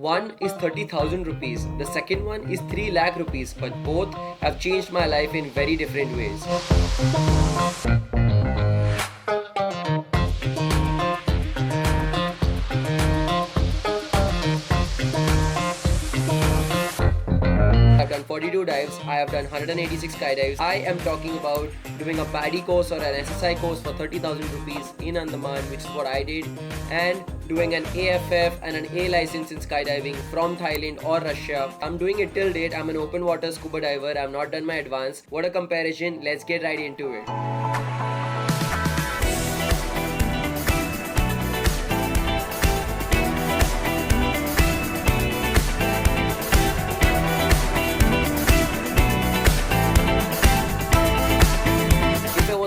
One is 30,000 rupees, the second one is 3 lakh rupees, but both have changed my life in very different ways. I've done 42 dives, I have done 186 skydives. I am talking about doing a PADI course or an SSI course for 30,000 rupees in Andaman, which is what I did, and doing an AFF and an A license in skydiving from Thailand or Russia. I'm doing it till date. I'm an open water scuba diver. I've not done my advanced. What a comparison. Let's get right into it.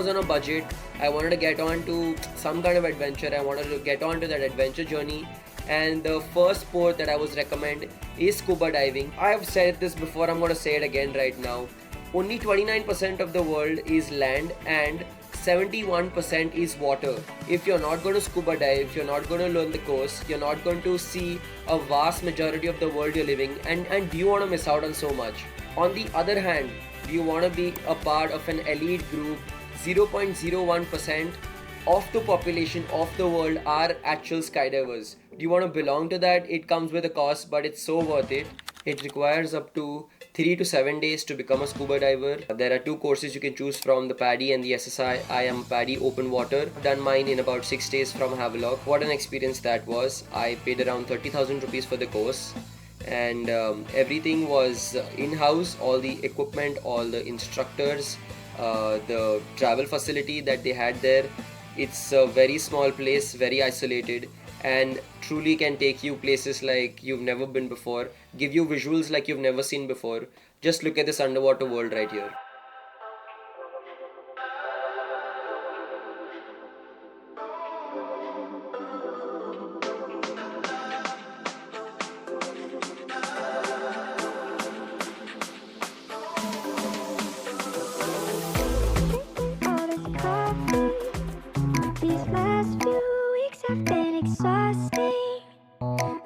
On a budget, I wanted to get on to some kind of adventure. I wanted to get on to that adventure journey, and the first sport that I was recommend is scuba diving. I have said this before, I'm going to say it again right now. Only 29% of the world is land and 71% is water. If you're not going to scuba dive, you're not going to learn the course, you're not going to see a vast majority of the world you're living, and do you want to miss out on so much? On the other hand, do you want to be a part of an elite group? 0.01% of the population of the world are actual skydivers. Do you want to belong to that? It comes with a cost, but it's so worth it. It requires up to 3 to 7 days to become a scuba diver. There are 2 courses you can choose from, the PADI and the SSI. I am PADI open water. I've done mine in about 6 days from Havelock. What an experience that was. I paid around 30,000 rupees for the course, and everything was in-house. All the equipment, all the instructors, the travel facility that they had there. It's a very small place, very isolated, and truly can take you places like you've never been before, give you visuals like you've never seen before. Just look at this underwater world right here.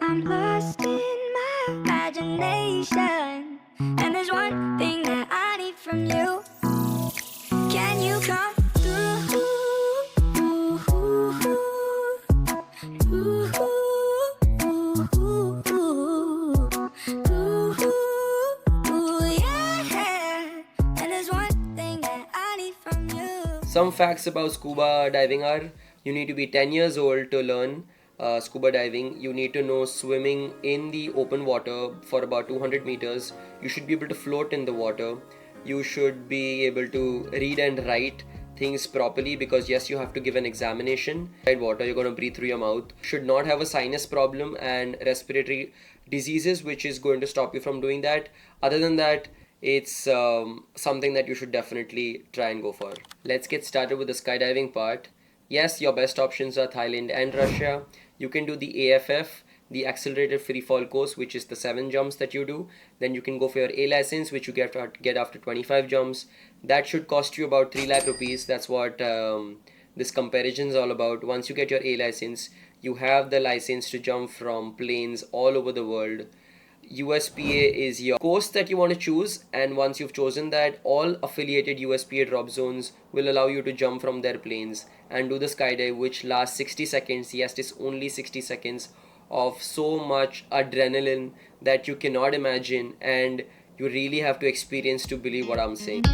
I'm lost in my imagination, and there's one thing that I need from you. Can you come through? Yeah. And there's one thing that I need from you. Some facts about scuba diving are: you need to be 10 years old to learn scuba diving. You need to know swimming in the open water for about 200 meters. You should be able to float in the water. You should be able to read and write things properly, because yes, you have to give an examination. Inside water, you're going to breathe through your mouth. Should not have a sinus problem and respiratory diseases, which is going to stop you from doing that. Other than that, it's something that you should definitely try and go for. Let's get started with the skydiving part. Yes, your best options are Thailand and Russia. You can do the AFF, the accelerated free fall course, which is the 7 jumps that you do. Then you can go for your A license, which you get after 25 jumps. That should cost you about 3 lakh rupees. That's what this comparison is all about. Once you get your A license, you have the license to jump from planes all over the world. USPA is your course that you want to choose, and once you've chosen that, all affiliated USPA drop zones will allow you to jump from their planes and do the skydive, which lasts 60 seconds. Yes, it's only 60 seconds of so much adrenaline that you cannot imagine, and you really have to experience to believe what I'm saying.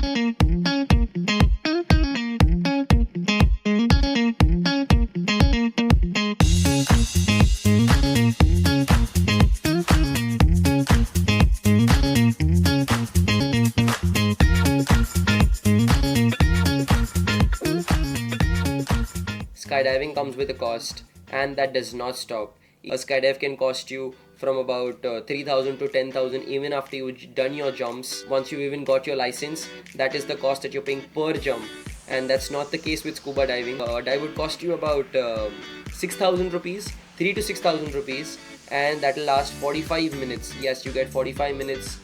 Skydiving comes with a cost, and that does not stop. A skydive can cost you from about 3,000 to 10,000 even after you've done your jumps. Once you've even got your license, that is the cost that you're paying per jump, and that's not the case with scuba diving. A dive would cost you about 6,000 rupees, 3 to 6,000 rupees, and that will last 45 minutes. Yes, you get 45 minutes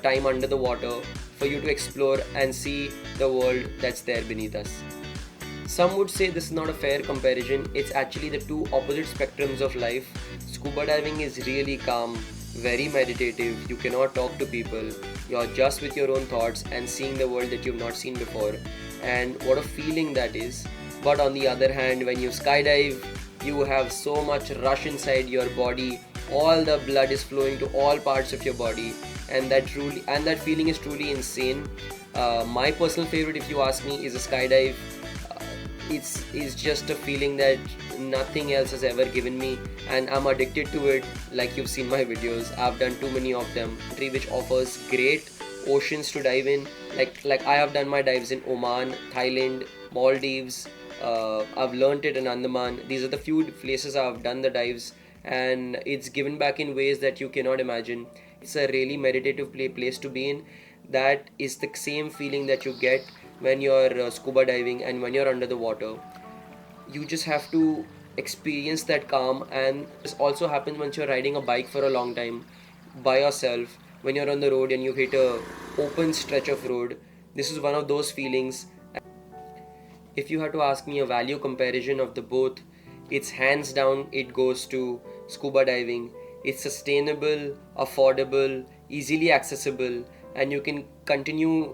time under the water for you to explore and see the world that's there beneath us. Some would say this is not a fair comparison. It's actually the two opposite spectrums of life. Scuba diving is really calm, very meditative. You cannot talk to people. You're just with your own thoughts and seeing the world that you've not seen before. And what a feeling that is. But on the other hand, when you skydive, you have so much rush inside your body. All the blood is flowing to all parts of your body, and that feeling is truly insane. My personal favorite, if you ask me, is a skydive. It's just a feeling that nothing else has ever given me, and I'm addicted to it. Like you've seen my videos, I've done too many of them. Country which offers great oceans to dive in. Like I have done my dives in Oman, Thailand, Maldives. I've learnt it in Andaman. These are the few places I've done the dives, and it's given back in ways that you cannot imagine. It's a really meditative place to be in. That is the same feeling that you get when you're scuba diving and when you're under the water. You just have to experience that calm. And this also happens once you're riding a bike for a long time by yourself, when you're on the road and you hit a open stretch of road. This is one of those feelings. If you had to ask me a value comparison of the both, it's hands down it goes to scuba diving. It's sustainable, affordable, easily accessible, and you can continue,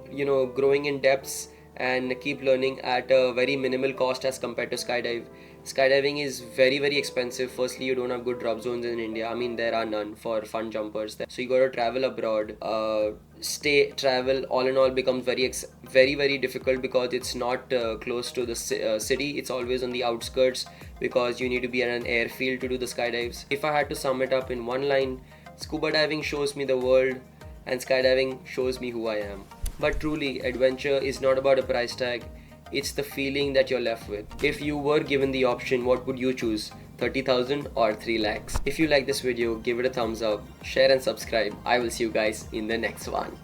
growing in depths and keep learning at a very minimal cost as compared to skydive. Skydiving is very very expensive. Firstly, you don't have good drop zones in India. I mean, there are none for fun jumpers there. So you got to travel abroad. Travel all in all becomes very very difficult because it's not close to the city. It's always on the outskirts because you need to be at an airfield to do the skydives. If I had to sum it up in one line, scuba diving shows me the world and skydiving shows me who I am. But truly, adventure is not about a price tag, it's the feeling that you're left with. If you were given the option, what would you choose? 30,000 or 3 lakhs? If you like this video, give it a thumbs up, share and subscribe. I will see you guys in the next one.